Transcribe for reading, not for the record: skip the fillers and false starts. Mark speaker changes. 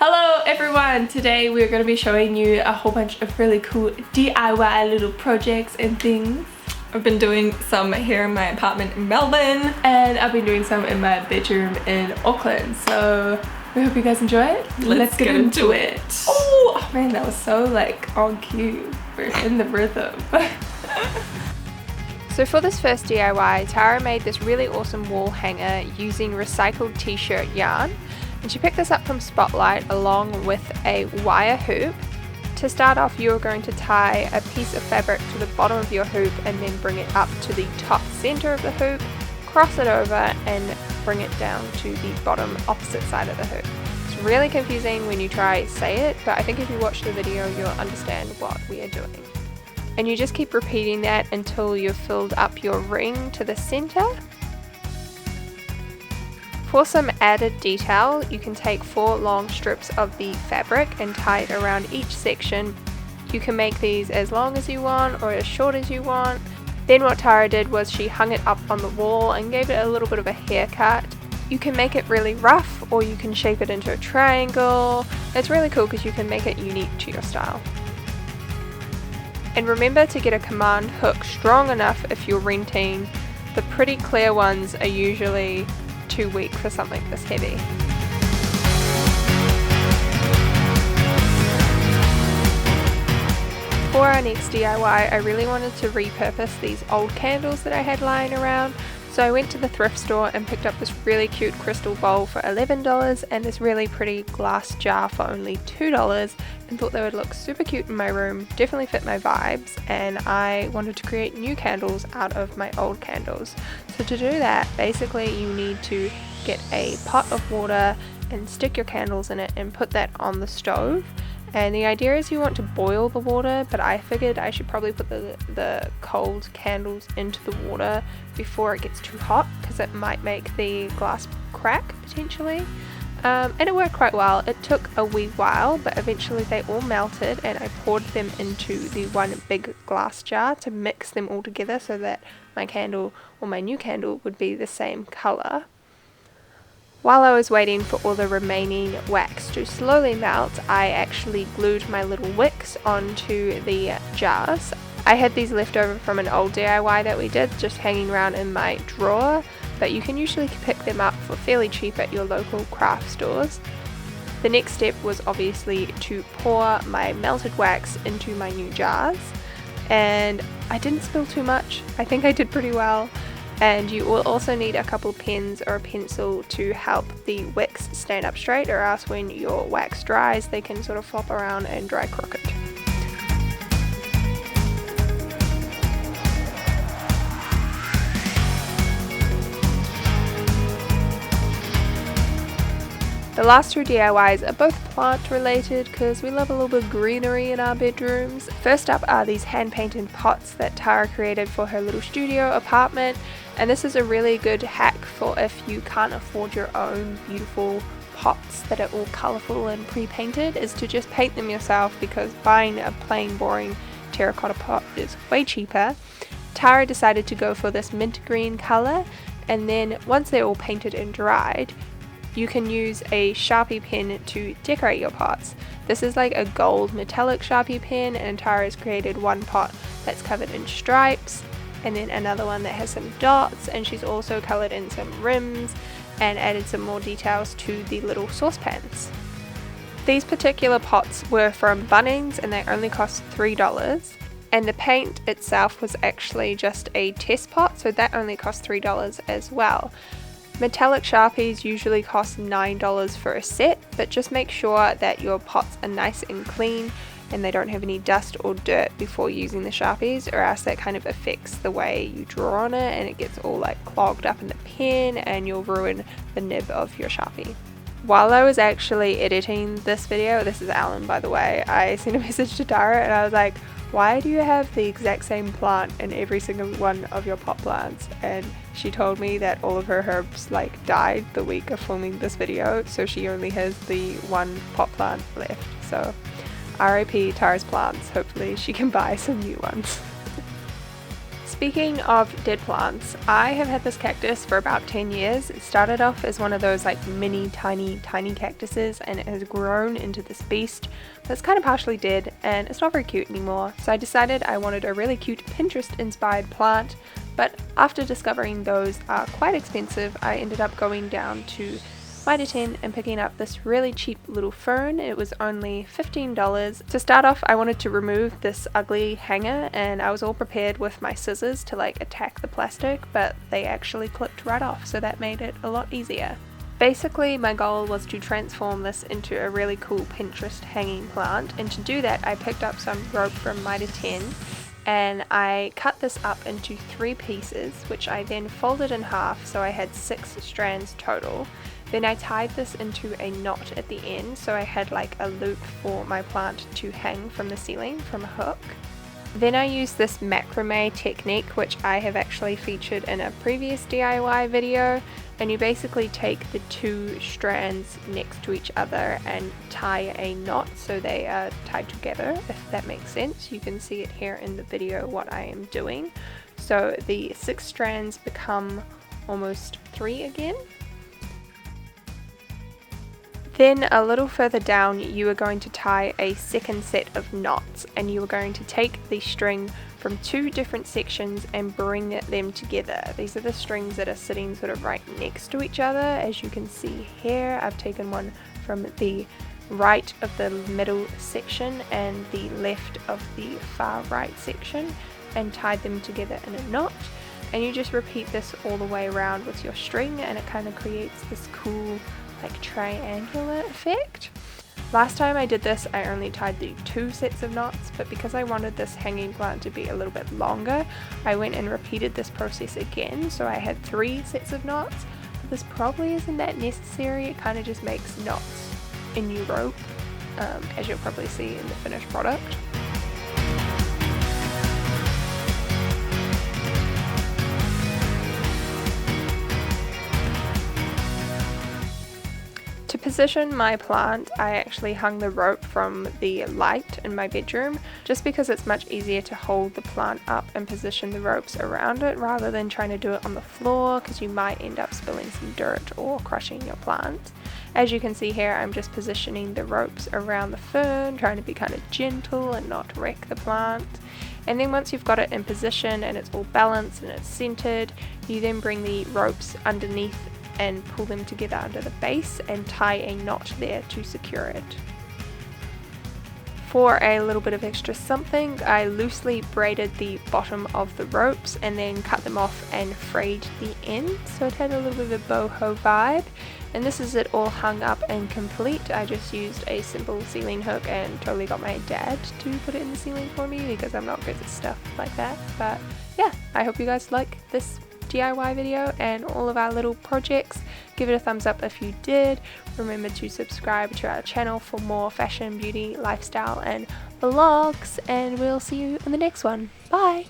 Speaker 1: Hello everyone! Today we're going to be showing you a whole bunch of really cool DIY little projects and things.
Speaker 2: I've been doing some here in my apartment in Melbourne.
Speaker 1: And I've been doing some in my bedroom in Auckland. So we hope you guys enjoy it.
Speaker 2: Let's get into it.
Speaker 1: Oh man, that was so like on cue. We're in the rhythm.
Speaker 3: So for this first DIY, Tara made this really awesome wall hanger using recycled t-shirt yarn. And she picked this up from Spotlight along with a wire hoop. To start off, you're going to tie a piece of fabric to the bottom of your hoop and then bring it up to the top center of the hoop, cross it over and bring it down to the bottom opposite side of the hoop. It's really confusing when you try say it, but I think if you watch the video you'll understand what we are doing. And you just keep repeating that until you've filled up your ring to the center. For some added detail, you can take 4 long strips of the fabric and tie it around each section. You can make these as long as you want or as short as you want. Then what Tara did was she hung it up on the wall and gave it a little bit of a haircut. You can make it really rough or you can shape it into a triangle. It's really cool because you can make it unique to your style. And remember to get a command hook strong enough if you're renting. The pretty clear ones are usually too weak for something this heavy. For our next DIY, I really wanted to repurpose these old candles that I had lying around. So I went to the thrift store and picked up this really cute crystal bowl for $11 and this really pretty glass jar for only $2 and thought they would look super cute in my room, definitely fit my vibes, and I wanted to create new candles out of my old candles. So to do that, basically you need to get a pot of water and stick your candles in it and put that on the stove. And the idea is you want to boil the water, but I figured I should probably put the cold candles into the water before it gets too hot because it might make the glass crack potentially. And it worked quite well. It took a wee while, but eventually they all melted and I poured them into the one big glass jar to mix them all together so that my candle or my new candle would be the same color. While I was waiting for all the remaining wax to slowly melt, I actually glued my little wicks onto the jars. I had these left over from an old DIY that we did, just hanging around in my drawer, but you can usually pick them up for fairly cheap at your local craft stores. The next step was obviously to pour my melted wax into my new jars, and I didn't spill too much. I think I did pretty well. And you will also need a couple pens or a pencil to help the wicks stand up straight, or else when your wax dries they can sort of flop around and dry crooked. The last 2 DIYs are both plant related because we love a little bit of greenery in our bedrooms. First up are these hand painted pots that Tara created for her little studio apartment, and this is a really good hack for if you can't afford your own beautiful pots that are all colourful and pre-painted, is to just paint them yourself because buying a plain boring terracotta pot is way cheaper. Tara decided to go for this mint green colour, and then once they're all painted and dried, you can use a Sharpie pen to decorate your pots. This is like a gold metallic Sharpie pen, and Tara's created one pot that's covered in stripes and then another one that has some dots, and she's also coloured in some rims and added some more details to the little saucepans. These particular pots were from Bunnings and they only cost $3, and the paint itself was actually just a test pot, so that only cost $3 as well. Metallic Sharpies usually cost $9 for a set, but just make sure that your pots are nice and clean and they don't have any dust or dirt before using the Sharpies, or else that kind of affects the way you draw on it and it gets all like clogged up in the pen and you'll ruin the nib of your Sharpie. While I was actually editing this video, this is Alan by the way, I sent a message to Tara and I was like, why do you have the exact same plant in every single one of your pot plants? And she told me that all of her herbs like died the week of filming this video, so she only has the one pot plant left. So RIP Tara's plants, hopefully she can buy some new ones. Speaking of dead plants, I have had this cactus for about 10 years. It started off as one of those like mini tiny cactuses, and it has grown into this beast that's kind of partially dead and it's not very cute anymore. So I decided I wanted a really cute Pinterest inspired plant, but after discovering those are quite expensive, I ended up going down to Mitre 10 and picking up this really cheap little fern. It was only $15. To start off, I wanted to remove this ugly hanger, and I was all prepared with my scissors to like attack the plastic, but they actually clipped right off, so that made it a lot easier. Basically, my goal was to transform this into a really cool Pinterest hanging plant, and to do that I picked up some rope from Mitre 10 and I cut this up into 3 pieces, which I then folded in half, so I had 6 strands total. Then I tied this into a knot at the end, so I had like a loop for my plant to hang from the ceiling from a hook. Then I used this macrame technique, which I have actually featured in a previous DIY video, and you basically take the 2 strands next to each other and tie a knot so they are tied together, if that makes sense. You can see it here in the video what I am doing. So the 6 strands become almost 3 again. Then a little further down you are going to tie a second set of knots, and you are going to take the string from 2 different sections and bring them together. These are the strings that are sitting sort of right next to each other. As you can see here, I've taken one from the right of the middle section and the left of the far right section and tied them together in a knot. And you just repeat this all the way around with your string, and it kind of creates this cool like triangular effect. Last time I did this I only tied the 2 sets of knots, but because I wanted this hanging plant to be a little bit longer, I went and repeated this process again, so I had 3 sets of knots. But this probably isn't that necessary, it kind of just makes knots in your rope, as you'll probably see in the finished product. To position my plant, I actually hung the rope from the light in my bedroom, just because it's much easier to hold the plant up and position the ropes around it rather than trying to do it on the floor, because you might end up spilling some dirt or crushing your plant. As you can see here, I'm just positioning the ropes around the fern, trying to be kind of gentle and not wreck the plant. And then once you've got it in position and it's all balanced and it's centered, you then bring the ropes underneath and pull them together under the base and tie a knot there to secure it. For a little bit of extra something, I loosely braided the bottom of the ropes and then cut them off and frayed the end, so it had a little bit of a boho vibe. And this is it all hung up and complete. I just used a simple ceiling hook and totally got my dad to put it in the ceiling for me because I'm not good at stuff like that. But yeah, I hope you guys like this DIY video and all of our little projects. Give it a thumbs up if you did. Remember to subscribe to our channel for more fashion, beauty, lifestyle and vlogs, and we'll see you in the next one. Bye!